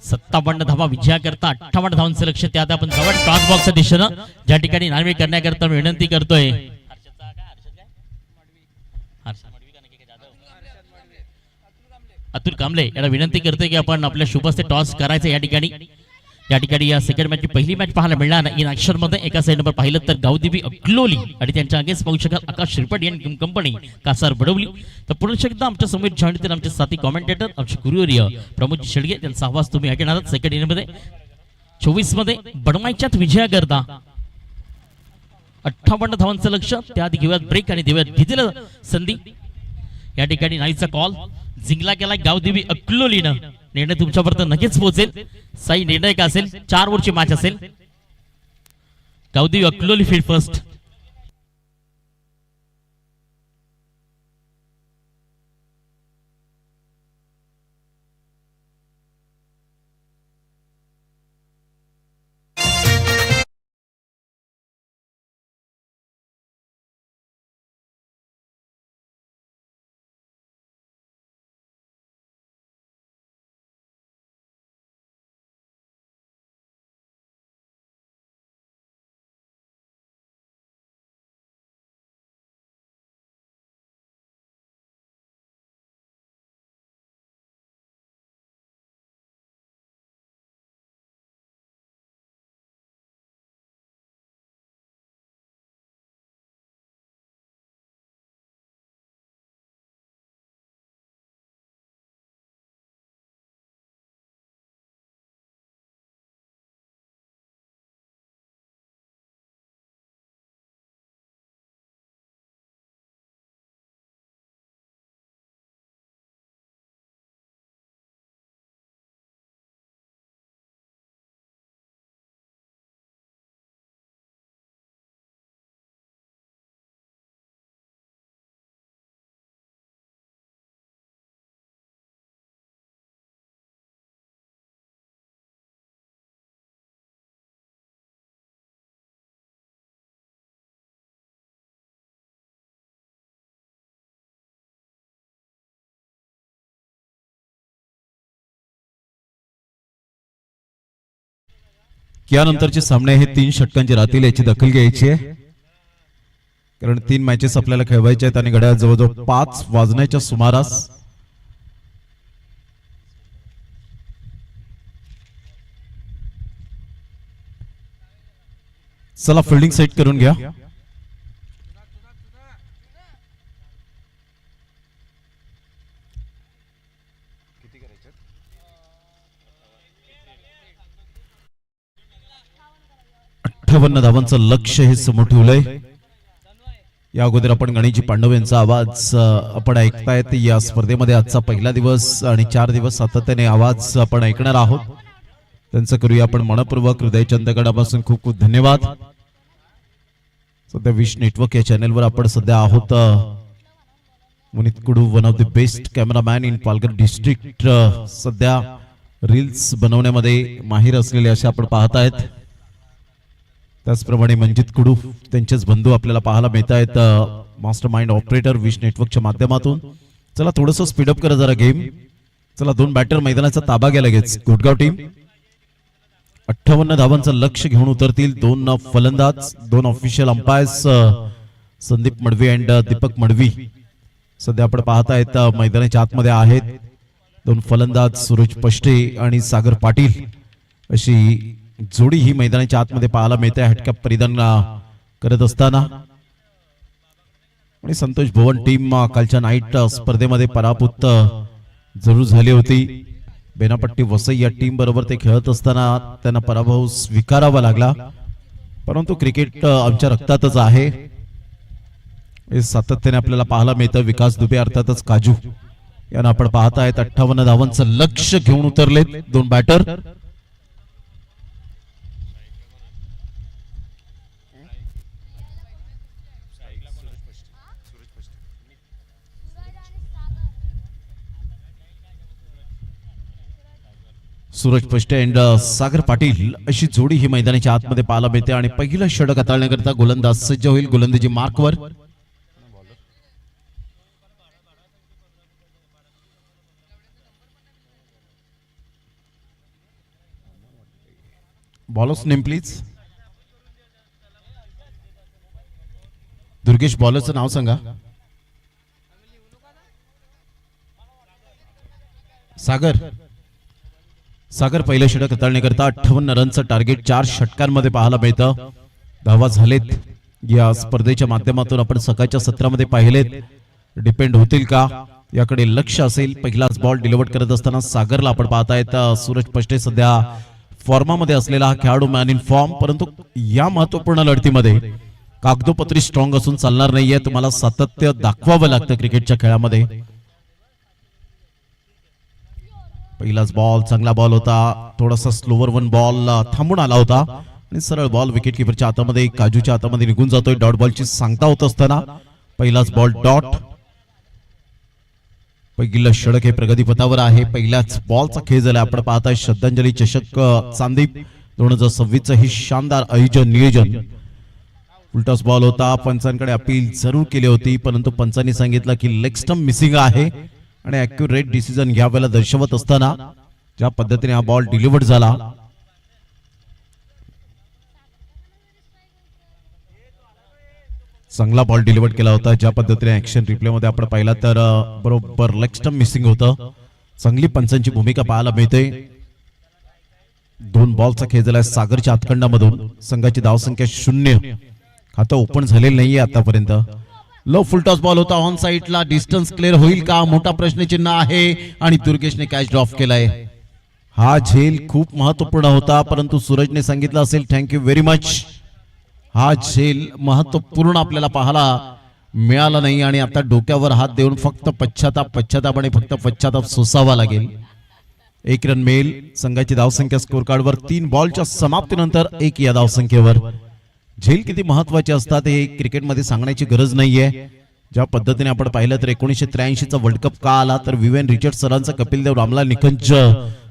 सत्तावन्न धावा विजया करता 58 धावांचं लक्ष. त्यात आपण जवळ टॉस बॉक्सच्या दिशेनं ज्या ठिकाणी नाणेफेक करण्याकरता विनंती करतोय. अतुल कांबळे याला विनंती करतोय की आपण आपल्या शुभस्ते टॉस करायचं. या ठिकाणी या सेकंड मॅचची पहिली मॅच पाहायला मिळणार इन ऍक्शन मध्ये. एका साइड नंबर पाहिलं तर गावदेवी अक्लोली आणि त्यांच्या अगेन्स्ट पाहू शकाल आकाश श्रीपट यांनी कंपनी कासार बडवली. तर पुन्हा एकदा आमच्या समोर जॉईन होतील आमचे साथी कॉमेंटेटर आमचे गुरुवर्य प्रमोद शेडगे. त्यांचा आवाज तुम्ही ऐकणार आहात. सेकंड इनिंग मध्ये 24 मध्ये बडमाईच्यात विजया करता 58 धावांचं लक्ष. त्याआधी घेऊयात ब्रेक आणि देऊयात घेतलेलं संधी. या ठिकाणी नाईचा कॉल जिंकला गेला गावदेवी अक्लोलीनं. निर्णय तुमच्यापर्यंत नक्कीच पोहोचेल. साई निर्णय का असेल, 4 ओव्हरची मॅच असेल. Gavdevi Akloli field first. यानंतरचे सामने हे 3 षटकांचे राहतील, याची दखल घ्यायची आहे कारण 3 मॅचेस आपल्याला खेळवायचे आहेत आणि घड्याळ जवळजवळ 5 वाजण्याच्या सुमारास चला फिल्डिंग सेट करून घ्या. धावांचं लक्ष हे समोर ठेवलंय. या अगोदर आपण गणेशजी पांडव यांचा आवाज आपण ऐकतायत. या स्पर्धेमध्ये आजचा पहिला दिवस आणि 4 दिवस सातत्याने आवाज आपण ऐकणार आहोत. त्यांचं करूया आपण मनपूर्वक हृदयाच्या अंतःकरणापासून खूप खूप धन्यवाद. सध्या विश नेटवर्क या चॅनलवर आपण सध्या आहोत. Munit Kudu one of the best cameraman in Palghar district, सध्या रील्स बनवण्यामध्ये माहिर असलेले असे आपण पाहत आहेत. त्याचप्रमाणे मंजित कुडू त्यांचेच बंधू आपल्याला पाहायला मिळत आहेत मास्टर माइंड ऑपरेटर विश नेटवर्कच्या माध्यमातून. चला थोडंसं स्पीडअप करा जरा गेम. चला 2 बॅटर मैदानाचा ताबा घ्या लगेच. गुडगाव टीम 58 धावांचं लक्ष घेऊन उतरतील. 2 फलंदाज, 2 official umpires Sandeep Madavi and Deepak Madavi सध्या आपण पाहत आहेत मैदानाच्या आतमध्ये आहेत. 2 फलंदाज सूरज पष्टे आणि सागर पाटील अशी जोडी ही मैदानाच्या आतमध्ये पाहायला मिळते हॅटकॅप परिधान करत असताना. आणि संतोष भवन टीम कालच्या नाईट स्पर्धेमध्ये पराभूत जरूर झाली होती. बेनापट्टी वसई या टीम बरोबर ते खेळत असताना त्यांना पराभव स्वीकारावा लागला, परंतु क्रिकेट आमच्या रक्तातच आहे हे सातत्याने आपल्याला पाहायला मिळतं. विकास दुबे अर्थातच काजू यांना आपण पाहत आहेत. 58 धावांचं लक्ष घेऊन उतरलेत 2 बॅटर. सूरज पष्टे अँड सागर पाटील अशी जोडी ही मैदानाच्या आतमध्ये पाहायला मिळते. आणि पहिलं षटक हाताळण्याकरता गोलंदाज सज्ज होईल. गोलंदाजी मार्कवर. Bowlers name please. दुर्गेश बॉलरचं नाव सांगा. सागर पहिलं षटक हाताळण्याकरता 58 रनचं टार्गेट 4 षटकांमध्ये पाहायला मिळतं. धावा झालेत. या स्पर्धेच्या माध्यमातून आपण सकाळच्या सत्रामध्ये पाहिलेत. डिपेंड होतील का याकडे लक्ष असेल. पहिलाच बॉल डिलिव्हर करत असताना सागरला आपण पाहतायत. सूरज पष्टे सध्या फॉर्मामध्ये असलेला हा खेळाडू मॅन इन फॉर्म, परंतु या महत्वपूर्ण लढतीमध्ये कागदोपत्री स्ट्रॉंग असून चालणार नाहीये. तुम्हाला सातत्य दाखवावं लागतं क्रिकेटच्या खेळामध्ये. पहिलाच बॉल चांगला बॉल होता. थोडासा स्लोवर 1 बॉल थांबून आला होता आणि सरळ बॉल विकेट किपरच्या हातामध्ये काजूच्या हातामध्ये निघून जातोय. डॉट बॉलची सांगता होत असताना पहिलाच बॉल डॉट. पहिलं षटक हे प्रगतीपथावर आहे. पहिल्याच बॉलचा खेळ झाला. आपण पाहताय श्रद्धांजली चषक चांदीप 2026 ही शानदार आयोजन नियोजन. उलटाच बॉल होता. पंचांकडे अपील जरूर केली होती, परंतु पंचांनी सांगितलं की लेग स्टंप मिसिंग आहे आणि ॲक्युरेट डिसिजन घ्यावेला दर्शवत असताना ज्या पद्धतीने हा बॉल डिलिव्हर्ड झाला. चांगला बॉल डिलिव्हर्ड केला होता. ज्या पद्धतीने ऍक्शन रिप्ले मध्ये आपण पाहिला तर बरोबर लेग स्टंप मिसिंग होतं. चांगली पंचांची भूमिका पाहायला मिळते. 2 बॉलचा खेळ झाला सागरच्या हातखंडामधून. संघाची धावसंख्या 0. खातं ओपन झालेलं नाहीये आतापर्यंत. लो फुलटॉस बॉल होता ऑन साइडला. डिस्टन्स क्लिअर होईल का मोठा प्रश्नचिन्ह आहे आणि दुर्गेशने कॅच ड्रॉप केलाय. हा झेल खूप महत्वपूर्ण होता, परंतु सूरजने सांगितलं असेल थँक्यू व्हेरी मच. हा झेल महत्वपूर्ण आपल्याला पाहायला मिळाला नाही आणि आता डोक्यावर हात देऊन फक्त पश्चाताप आणि फक्त पश्चाताप सोसावा लागेल. 1 रन मिळेल. संघाची धावसंख्या स्कोर कार्डवर 3 बॉलच्या समाप्तीनंतर 1 या धावसंख्येवर. झेल किती महत्वाचे असतात हे क्रिकेटमध्ये सांगण्याची गरज नाहीये. ज्या पद्धतीने आपण पाहिलं तर 1983चा वर्ल्ड कप का आला तर विवेन रिचर्ड सरांचा कपिल देव रामलाल निखंज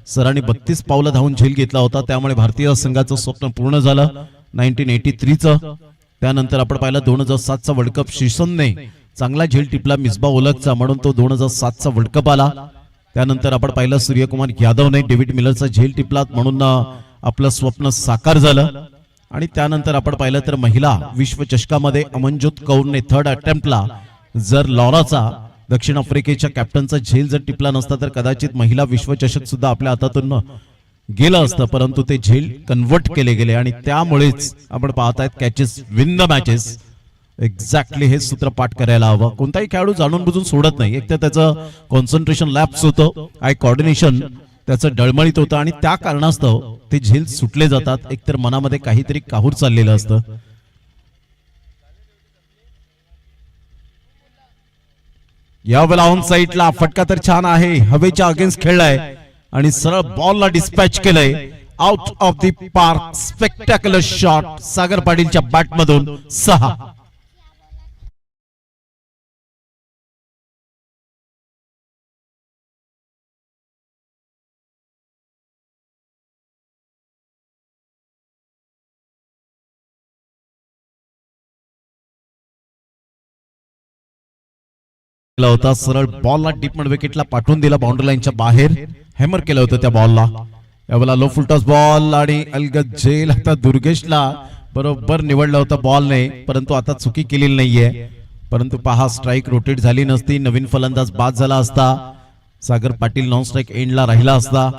सरांनी 32 पावलं धावून झेल घेतला होता. त्यामुळे भारतीय संघाचं स्वप्न पूर्ण झालं 1983चं. त्यानंतर आपण पाहिलं 2007चा वर्ल्ड कप श्रीसंतने चांगला झेल टिपला मिसबा ओलखचा, म्हणून तो 2007चा वर्ल्ड कप आला. त्यानंतर आपण पाहिलं सूर्यकुमार यादवने डेव्हिड मिलरचा झेल टिपला, म्हणून आपलं स्वप्न साकार झालं. आणि त्यानंतर आपण पाहिलं तर महिला विश्वचषकामध्ये अमनज्योत कौरने थर्ड अटेम्प्टला जर लॉराचा दक्षिण आफ्रिकेच्या कॅप्टनचा झेल जर टिपला नसता तर कदाचित महिला विश्वचषक सुद्धा आपल्या हातातून गेलं असतं, परंतु ते झेल कन्वर्ट केले गेले आणि त्यामुळेच आपण पाहत आहेत catches win the matches. Exactly हे सूत्र पाठ करायला हवं. कोणताही खेळाडू जाणून बुजून सोडत नाही. एक तर त्याचं कॉन्सन्ट्रेशन लॅप्स होतं, आय कोऑर्डिनेशन त्याचं डळमळीत होतं आणि त्या कारणास्तव ते झेल सुटले जातात. एकतर मनामध्ये काहीतरी काहूर चाललेलं असतं. यावेळेला ऑन साइडला फटका तर छान आहे, हवेच्या अगेन्स्ट खेळलाय आणि सरळ बॉलला डिस्पॅच केलंय out of the park. Spectacular shot Sagar पाटीलच्या बॅटमधून 6. होता सरळ बॉलला डीप मिड विकेटला पाठवून दिला, बाउंड्री लाईनच्या बाहेर हॅमर केलं होतं त्या बॉलला. यावेळेला लो फुलटॉस बॉल आणि अलगद झेल. आता दुर्गेशला बरोबर निवडला होता बॉलने, परंतु आता चुकी केलेली नाहीये. परंतु पहा स्ट्राईक रोटेट झाली नसती, नवीन फलंदाज बाद झाला असता, सागर पाटील नॉन स्ट्राईक एंडला राहिला असता.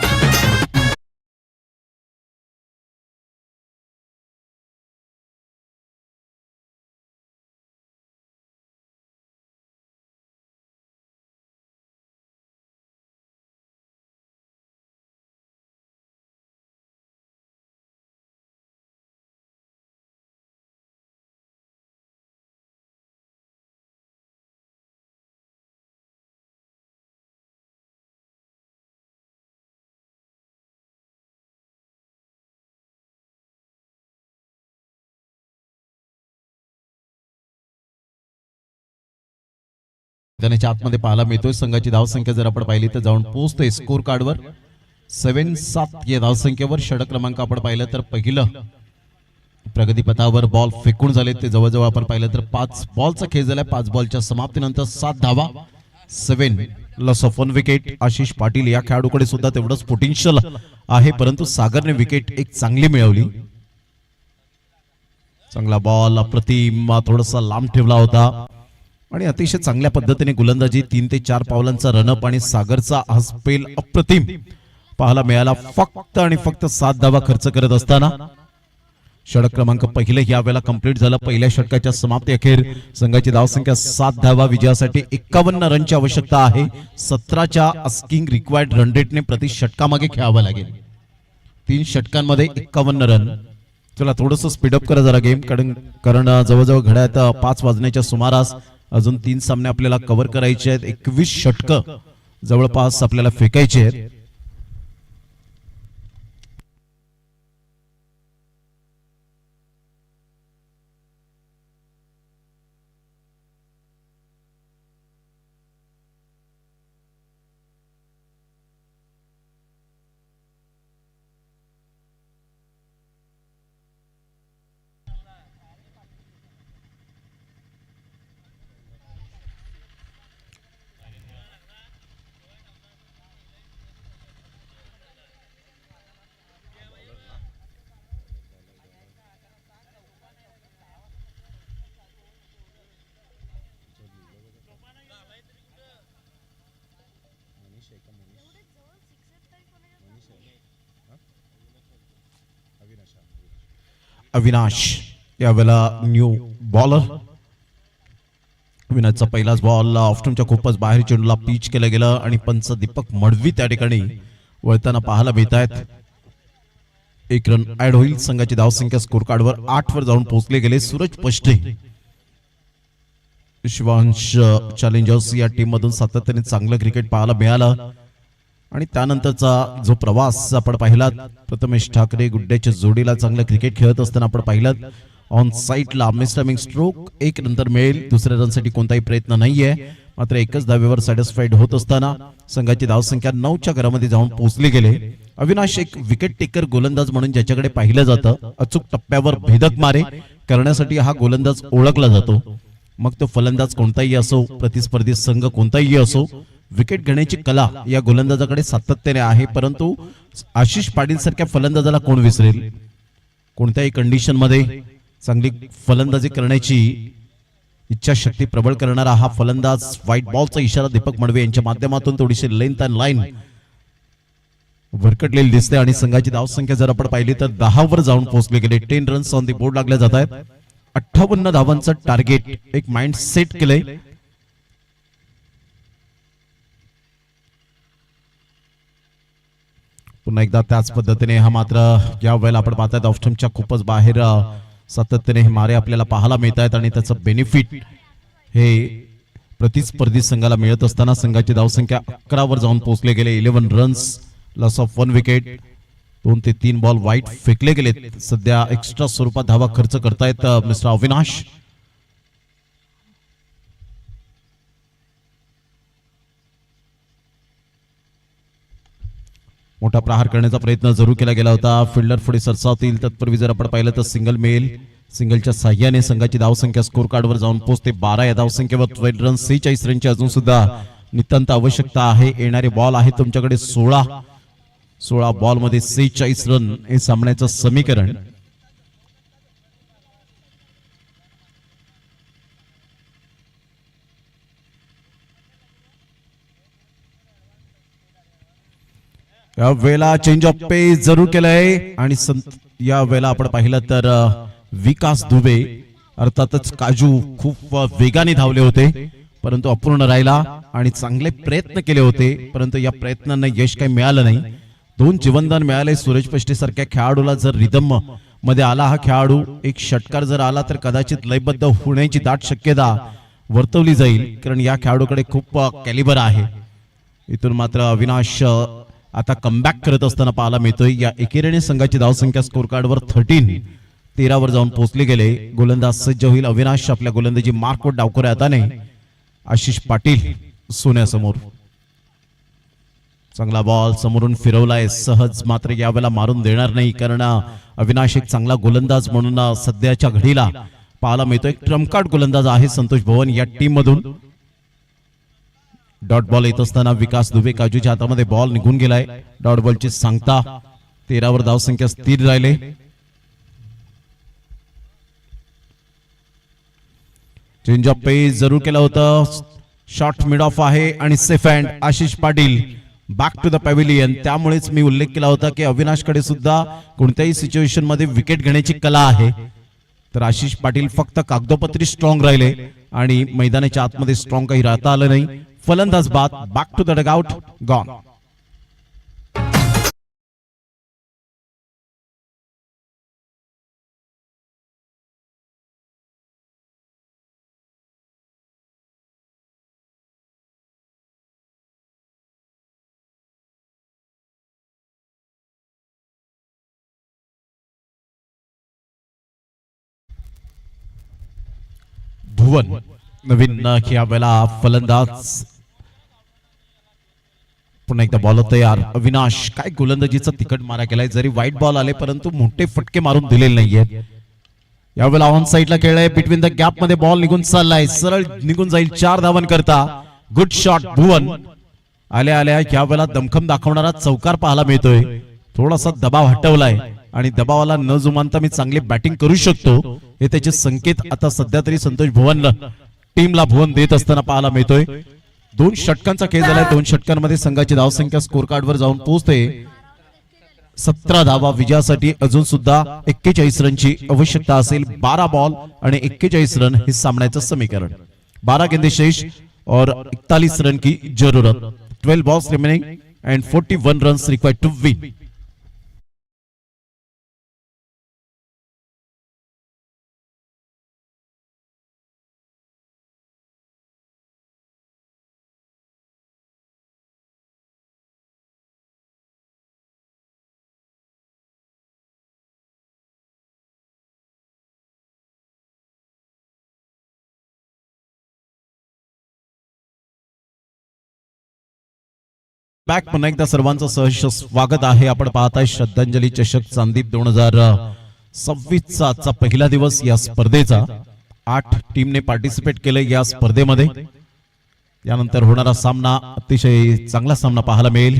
मैदानाच्या आतमध्ये पाहायला मिळतोय. संघाची धावसंख्या जर आपण पाहिली तर जाऊन पोहोचते स्कोर कार्डवर 7-7 या धावसंख्येवर. षटक क्रमांक आपण पाहिलं तर पहिलं प्रगतीपथावर बॉल फेकून झाले ते जवळजवळ आपण पाहिलं तर 5 बॉलचा खेळ झालाय. 5 बॉलच्या समाप्तीनंतर 7 धावा, 7 loss of 1 wicket. Ashish Patil या खेळाडूकडे सुद्धा तेवढंच पोटेन्शियल आहे, परंतु सागरने विकेट एक चांगली मिळवली. चांगला बॉल अप्रतिम थोडासा लांब ठेवला होता आणि अतिशय चांगल्या पद्धतीने गोलंदाजी. 3 ते 4 पावलांचा रनअप आणि सागरचा हा स्पेल अप्रतिम पाहायला मिळाला. फक्त आणि फक्त 7 धावा खर्च करत असताना षटक क्रमांक पहिलं यावेळेला कंप्लीट झालं. पहिल्या षटकाच्या समाप्ती अखेर संघाची धावसंख्या 7 धावा. विजयासाठी 51 रनची आवश्यकता आहे. 17च्या आस्किंग रिक्वायर्ड रन रेटने प्रति षटकामागे खेळावं लागेल. 3 षटकांमध्ये 51 रन. चला थोडस स्पीडअप करा जरा गेम, कारण जवळजवळ घड्याळात 5 वाजण्याच्या सुमारास अजून 3 सामने आपल्याला कव्हर करायचे आहेत. 21 षटकं जवळपास आपल्याला फेकायचे आहेत. अविनाश यावेळेला न्यू बॉलर. अविनाशचा पहिलाच बॉल ऑफ्टनच्या खूपच बाहेर चेंडूला पिच केलं गेलं आणि पंच दीपक मडवी त्या ठिकाणी वळताना पाहायला मिळत आहेत. 1 रन ऍड होईल. संघाची धावसंख्या स्कोर कार्डवर 8 वर जाऊन पोहोचले गेले. सूरज पष्टे शिवांश चॅलेंजर्स या टीम मधून सातत्याने चांगलं क्रिकेट पाहायला मिळालं आणि त्यानंतरचा जो प्रवास आपण पाहिलात, प्रथमेश ठाकरे गुड्ड्याच्या जोडीला चांगलं क्रिकेट खेळत असताना आपण पाहिलात. ऑन साइडला मिसटायमिंग स्ट्रोक 1 नंतर मिळेल. दुसऱ्या रनसाठी कोणताही प्रयत्न नाहीये, मात्र एकच धावेवर सॅटिस्फाईड होत असताना संघाची धावसंख्या 9च्या घरामध्ये जाऊन पोहोचले गेले. अविनाश एक विकेट टेकर गोलंदाज म्हणून ज्याच्याकडे पाहिलं जातं, अचूक टप्प्यावर भेदक मारे करण्यासाठी हा गोलंदाज ओळखला जातो. मग तो फलंदाज कोणताही असो, प्रतिस्पर्धी संघ कोणताही असो, विकेट घेण्याची कला या गोलंदाजाकडे सातत्याने आहे, परंतु आशिष पाटील सारख्या फलंदाजाला कोण विसरेल. कोणत्याही कंडिशन मध्ये चांगली फलंदाजी करण्याची इच्छाशक्ती प्रबळ करणारा हा फलंदाज. व्हाईट बॉलचा इशारा दीपक मडवे यांच्या माध्यमातून थोडीशी लेंथ अँड लाईन भरकटलेली दिसते आणि संघाची धावसंख्या जर आपण पाहिली तर 10 वर जाऊन पोहोचले गेले. 10 रन्स ऑन दी बोर्ड लागले जात आहेत. 58 धावांचं टार्गेट एक माइंड सेट केलंय. पुन्हा एकदा त्याच पद्धतीने हा मात्र या वेळेला आपण पाहतायत ऑफ स्टंपच्या खूपच बाहेर सातत्याने हे मारे आपल्याला पाहायला मिळत आहेत आणि त्याचं बेनिफिट हे प्रतिस्पर्धी संघाला मिळत असताना संघाची धावसंख्या 11 वर जाऊन पोहोचले गेले. 11 रन्स, लॉस ऑफ 1 विकेट, 2 ते 3 बॉल वाईट फेकले गेलेत. सध्या एक्स्ट्रा स्वरूपात धावा खर्च करतायत मिस्टर अविनाश. मोठा प्रहार करण्याचा प्रयत्न जरूर केला गेला होता. फिल्डर पुढे सरसावतील तत्पूर्वी जर आपण पाहिलं तर सिंगल मेल, सिंगलच्या साह्याने संघाची धावसंख्या स्कोर कार्डवर जाऊन पोहोचते 12 या धावसंख्येवर. 12 रन, 46 रनची अजून सुद्धा नितांत आवश्यकता आहे. येणारे बॉल आहे तुमच्याकडे 16 बॉल मध्ये 46 रन हे सामन्याचं समीकरण. या वेळेला चेंज ऑफ पेस जरूर केलंय आणि या वेळेला आपण पाहिलं तर विकास दुबे अर्थातच काजू खूप वेगाने धावले होते परंतु अपूर्ण राहिला आणि चांगले प्रयत्न केले होते परंतु या प्रयत्नांना यश काही मिळालं नाही. 2 जीवनदान मिळाले. सूरज पष्टे सारख्या खेळाडूला जर रिदम मध्ये आला हा खेळाडू, एक षटकार जर आला तर कदाचित लयबद्ध होण्याची दाट शक्यता वर्तवली जाईल कारण या खेळाडूकडे खूप कॅलिबर आहे. इथून मात्र अविनाश आता कमबॅक करत असताना पाहायला मिळतोय. या एकेरीने संघाची धावसंख्या स्कोर कार्डवर 13 वर जाऊन पोहोचले गेले. गोलंदाज सज्ज होईल. अविनाश आपल्या गोलंदाजी मार्कवर डावखोऱ्या हाताने. आशिष पाटील सोन्यासमोर. चांगला बॉल समोरून फिरवलाय. सहज मात्र यावेळेला मारून देणार नाही कारण अविनाश एक चांगला गोलंदाज म्हणून सध्याच्या घडीला पाहायला मिळतोय. ट्रम्पकार्ड गोलंदाज आहे संतोष भवन या टीम मधून. डॉट बॉल येत असताना विकास दुबे काजूच्या हातामध्ये बॉल निघून गेलाय. डॉट बॉलची सांगता. 13 वर धावसंख्या स्थिर राहिले. चेंज ऑफ पेस जरूर केलं होतं. शॉर्ट मिड ऑफ आहे आणि safe hand. Ashish Patil back to the pavilion. त्यामुळेच मी उल्लेख केला होता की अविनाशकडे सुद्धा कोणत्याही सिच्युएशन मध्ये विकेट घेण्याची कला आहे तर आशिष पाटील फक्त कागदोपत्री स्ट्रॉंग राहिले आणि मैदानाच्या आतमध्ये स्ट्रॉंग काही राहता आलं नाही. फलंदाज बाद. Back to the dugout. Gone. Bhuvan नवीन या वेळेला फलंदाज. पुन्हा एकदा बॉल तयार. अविनाश काय गोलंदाजीचा तिकट मारा केलाय. जरी वाईट बॉल आले परंतु मोठे फटके मारून दिलेले नाहीयेत. यावेळेला ऑन साइडला खेळलाय. बिटवीन द गॅप मध्ये बॉल निघून चाललाय. सरळ निघून जाईल 4 धावन करता. Good shot Bhuvan. आल्या आल्या यावेळेला दमखम दाखवणारा चौकार पाहायला मिळतोय. थोडासा दबाव हटवलाय आणि दबावाला न जुमानता मी चांगली बॅटिंग करू शकतो हे त्याचे संकेत आता सध्या तरी संतोष भुवन टीमला भुवन देत असताना पाहायला मिळतोय. 2 षटकांचा खेळ झालाय. 2 षटकांमध्ये संघाची धावसंख्या स्कोर कार्डवर जाऊन पोहोचते 17 धावा. विजयासाठी अजून सुद्धा 41 रनची आवश्यकता असेल. 12 बॉल आणि 41 रन हे सामन्याचं समीकरण. 12 गेंदे शेष और 41 रन की जरूरत. 12 balls remaining and 41 runs required to win. Back पुन्हा एकदा सर्वांचं सहर्ष स्वागत आहे. आपण पाहताय श्रद्धांजली चषक चांदीप 2026 चा आजचा पहिला दिवस या स्पर्धेचा. 8 टीमने पार्टिसिपेट केले या स्पर्धेमध्ये. यानंतर होणारा सामना अतिशय चांगला सामना पाहायला मिळेल.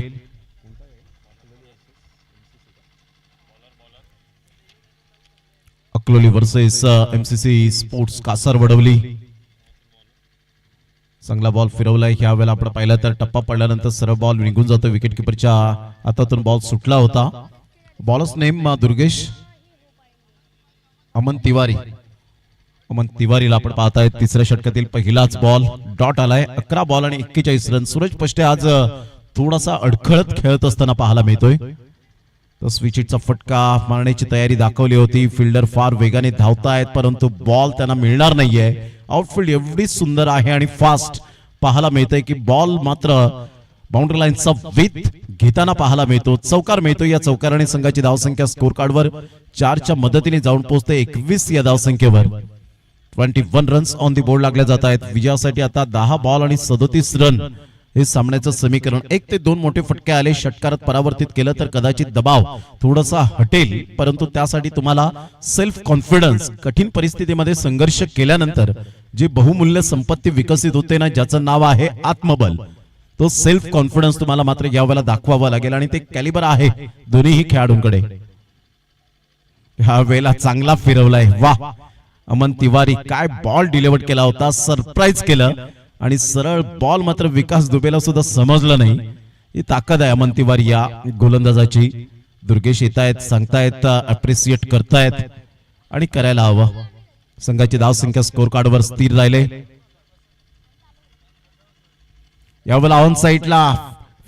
Akloli versus MCC sports Kasar Vadavali. चांगला बॉल फिरवलाय. ह्या वेळेला आपण पाहिलं तर टप्पा पडल्यानंतर सरळ बॉल निघून जातो. विकेट किपरच्या हातातून बॉल सुटला होता. बॉलच नेम दुर्गेश अमन तिवारी. अमन तिवारीला आपण पाहताय तिसऱ्या षटकातील पहिलाच बॉल डॉट आलाय. 11 बॉल आणि 41 रन. सूरज पष्टे आज थोडासा अडखळत खेळत असताना पाहायला मिळतोय. तर स्विचिटचा फटका मारण्याची तयारी दाखवली होती. फिल्डर फार वेगाने धावतायत परंतु बॉल त्यांना मिळणार नाहीये. आउटफील्ड एवढी सुंदर आहे आणि फास्ट पाहायला मिळतंय की बॉल मात्र बाउंड्री लाईनचा विथ घेताना पाहायला मिळतो. चौकार मिळतो. या चौकाराने संघाची धावसंख्या स्कोर कार्डवर 4च्या मदतीने जाऊन पोहोचते 21 या धावसंख्येवर. 21 रन्स ऑन दी बोर्ड लागल्या जात आहेत. विजयासाठी आता 10 बॉल आणि 37 रन हे सामन्याचं समीकरण. 1 ते 2 मोठे फटके आले. षटकारात परावर्तित केलं तर कदाचित दबाव थोडासा हटेल परंतु त्यासाठी तुम्हाला सेल्फ कॉन्फिडन्स कठीण परिस्थितीमध्ये संघर्ष केल्यानंतर जी बहुमूल्य संपत्ती विकसित होते ना ज्याचं नाव आहे आत्मबल तो सेल्फ कॉन्फिडन्स तुम्हाला मात्र यावेळेला दाखवावा लागेल आणि ते कॅलिबर आहे दोन्हीही खेळाडूंकडे. ह्या वेळेला चांगला फिरवलाय. वाह अमन तिवारी काय बॉल डिलिव्हर केला होता. सरप्राईज केलं आणि सरळ बॉल मात्र विकास दुबेला सुद्धा समजलं नाही. ही ताकद आहे अमन तिवारी या गोलंदाजाची. दुर्गेश येतायत सांगतायत अप्रिशिएट करतायत आणि करायला हवं. संघाची धावसंख्या स्कोर कार्डवर स्थिर राहिले. यावेळेला ऑन साइडला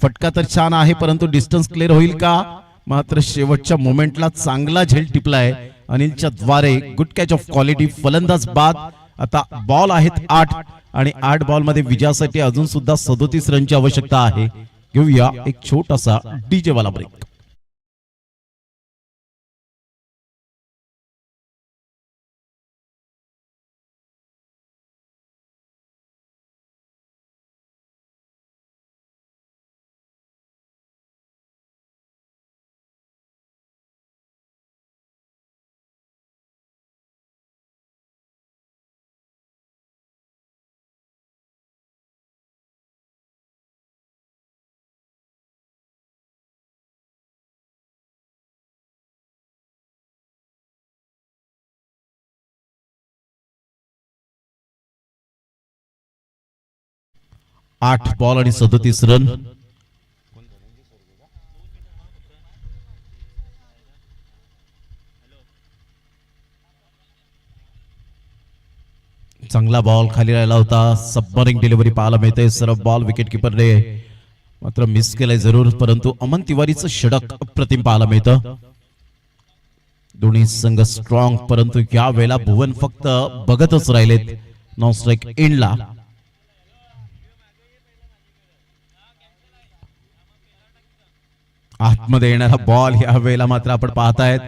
फटका तर छान आहे परंतु डिस्टन्स क्लिअर होईल का. मात्र शेवटच्या मोमेंटला चांगला झेल टिपलाय अनिलच्या द्वारे. Good catch of quality. फलंदाज बाद. आता बॉल आहेत 8 आणि 8 बॉल मध्ये विजयासाठी अजून सुद्धा 37 रनची आवश्यकता आहे. घेऊया एक छोटासा डीजे वाला ब्रेक. आठ बॉल आणि 37 रन. चांगला बॉल खाली राहिला होता. सबमरिंग डिलिव्हरी पाहायला मिळते. सरळ बॉल विकेट किपरने मात्र मिस केलाय जरूर परंतु अमन तिवारीचं षटक अप्रतिम पाहायला मिळतं. दोन्ही संघ स्ट्रॉंग परंतु या वेळेला भुवन फक्त बघतच राहिलेत नॉन स्ट्राईक एंडला. आतमध्ये येणारा बॉल या वेळेला मात्र आपण पाहतायत.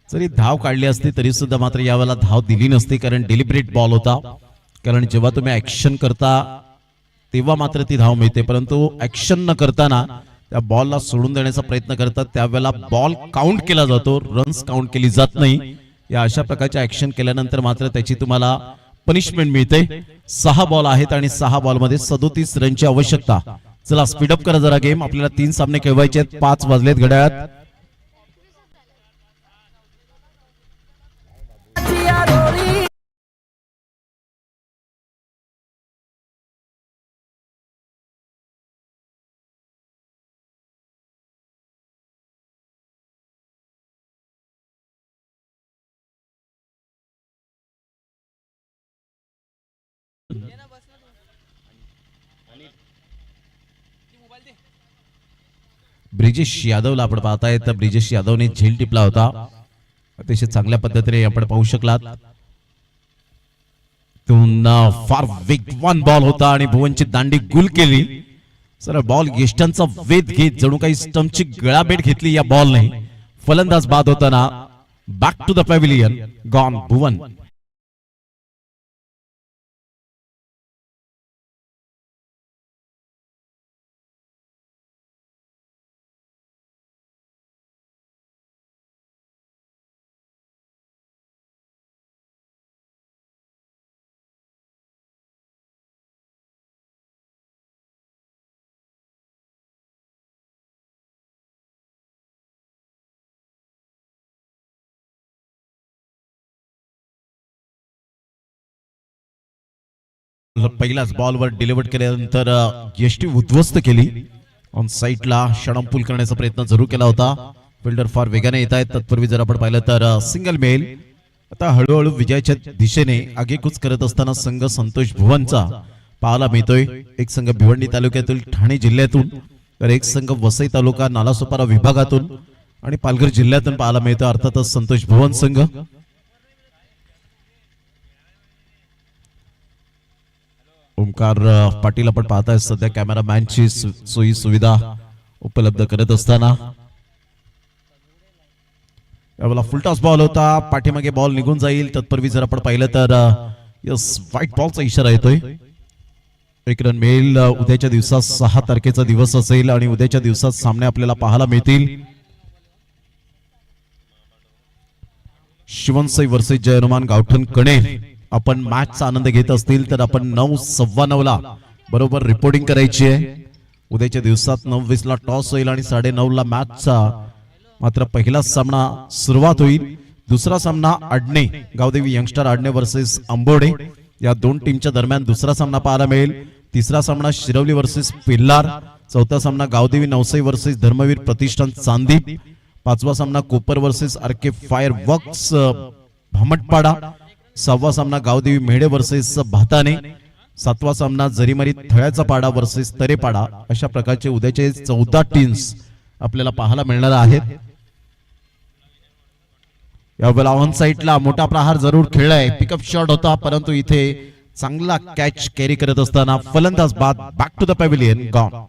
जरी धाव काढली असती तरी सुद्धा मात्र यावेळेला धाव दिली नसती कारण डिलिब्रेट बॉल होता. कारण जेव्हा तुम्ही ऍक्शन करता तेव्हा मात्र ती धाव मिळते परंतु ऍक्शन न करताना त्या बॉलला सोडून देण्याचा प्रयत्न करतात त्यावेळेला बॉल काउंट केला जातो. रन्स काउंट केली जात नाही. या अशा प्रकारच्या ऍक्शन केल्यानंतर मात्र त्याची तुम्हाला पनिशमेंट मिळते. 6 बॉल आहेत आणि 6 बॉल मध्ये 37 रनची आवश्यकता. चला स्पीडअप करा जरा गेम. आपल्याला 3 सामने खेळवायचे आहेत. 5 वाजलेत घड्याळात. ब्रिजेश यादवला आपण पाहताय तर ब्रिजेश यादवने झेल टिपला होता. अतिशय चांगल्या पद्धतीने आपण पाहू शकलात. फार वेगवान बॉल होता आणि भुवनची दांडी गुल केली. सर बॉल यष्टांचा वेध घेत जणू काही स्टंपची गळाभेट घेतली या बॉलने. फलंदाज बाद होताना back to the pavilion gone Bhuvan. पहिल्याच बॉलवर डिलिव्हर केल्यानंतर यष्टी उद्ध्वस्त केली. ऑन साईडला शटअप करण्याचा प्रयत्न जरूर केला होता. फिल्डर फार वेगाने येत आहेत. तत्पूर्वी जर आपण पाहिलं तर सिंगल मेल. आता हळूहळू विजयाच्या दिशेने आगेकूच करत असताना संघ संतोष भुवनचा पाहायला मिळतोय. एक संघ भिवंडी तालुक्यातील ठाणे जिल्ह्यातून तर एक संघ वसई तालुका नालासोपारा विभागातून आणि पालघर जिल्ह्यातून पाहायला मिळतो. अर्थातच संतोष भुवन संघ. ओमकार पाटील आपण पाहताय सध्या कॅमेरामॅनची सोयी सुविधा उपलब्ध करत असताना. यावेळेला फुलटॉस बॉल होता. पाठीमागे बॉल निघून जाईल. तत्पूर्वी जर आपण पाहिलं तर यस व्हाईट बॉलचा इशारा येतोय. एक रन मिळेल. उद्याच्या दिवसात 6 तारखेचा दिवस असेल आणि उद्याच्या दिवसात सामने आपल्याला पाहायला मिळतील. शिवनसई वर्सेस जय हनुमान गावठण कणे. आपण मॅचचा आनंद घेत असतील तर आपण 9:15 ला बरोबर रिपोर्टिंग करायची आहे. उद्याच्या दिवसात 9:20 ला टॉस होईल आणि 9:30 ला मॅचचा मात्र पहिला सामना सुरुवात होईल. दुसरा सामना आडणे गावदेवी यंगस्टर आडणे वर्सेस आंबोडे या दोन टीमच्या दरम्यान दुसरा सामना पाहायला मिळेल. तिसरा सामना शिरवली वर्सेस पिल्लार. चौथा सामना गावदेवी नवसाई वर्सेस धर्मवीर प्रतिष्ठान चांदीप. पाचवा सामना कोपर वर्सेस आरके फायर वर्क्स भामटपाडा. सहावा सामना गावदेवी मेढे वर्सेस भाताने. सातवा सामना जरीमरी थळ्याचा पाडा वर्सेस तरेपाडा. अशा प्रकारचे उद्याचे 14 टीम्स आपल्याला पाहायला मिळणार आहेत. यावेळेला ऑन साईडला मोठा प्रहार जरूर खेळलाय. पिकअप शॉट होता परंतु इथे चांगला कॅच कॅरी करत असताना फलंदाज बाद. Back to the pavilion gone.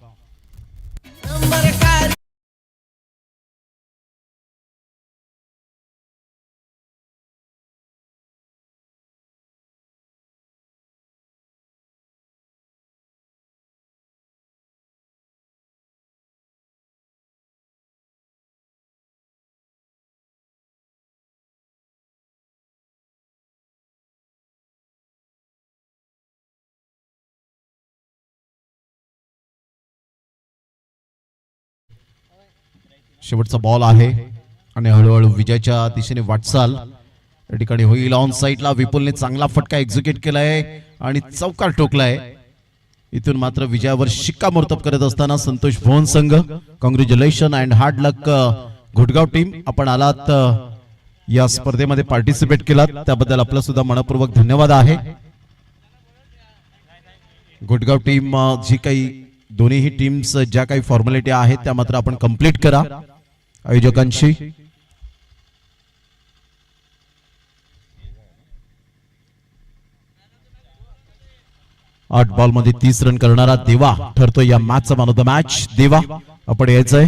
शेवटचा बॉल आहे आणि हळूहळू विजयाच्या दिशेने वाटचाल या ठिकाणी होईल. ऑन साईडला विपुलने चांगला फटका एक्झिक्यूट केलाय आणि चौकार ठोकलाय. इथून मात्र विजयावर शिक्कामोर्तब करत असताना संतोष भुवन संघ कॉंग्रॅच्युलेशन अँड हार्ड लक. घोटगाव टीम आपण आलात या स्पर्धेमध्ये पार्टिसिपेट केलात त्याबद्दल आपला सुद्धा मनपूर्वक धन्यवाद आहे. घोटगाव टीम जी काही दोन्ही टीम्स ज्या काही फॉर्मॅलिटी आहेत त्या मात्र आपण कंप्लीट करा आयोजकांशी. आठ बॉल मध्ये 30 रन करणारा देवा ठरतो या मॅचचा मॅन ऑफ द मॅच. देवा आपण यायचंय.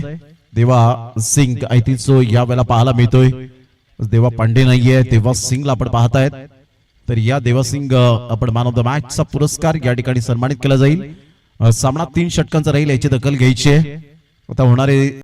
देवा सिंग आय थिंक सो या वेळेला पाहायला मिळतोय. देवा पांडे नाहीये. देवा सिंगला आपण पाहतायत. तर या देवा सिंग आपण मॅन ऑफ द मॅचचा पुरस्कार या ठिकाणी सन्मानित केला जाईल. सामना 3 षटकांचा राहील याची दखल घ्यायची आहे. आता होणारे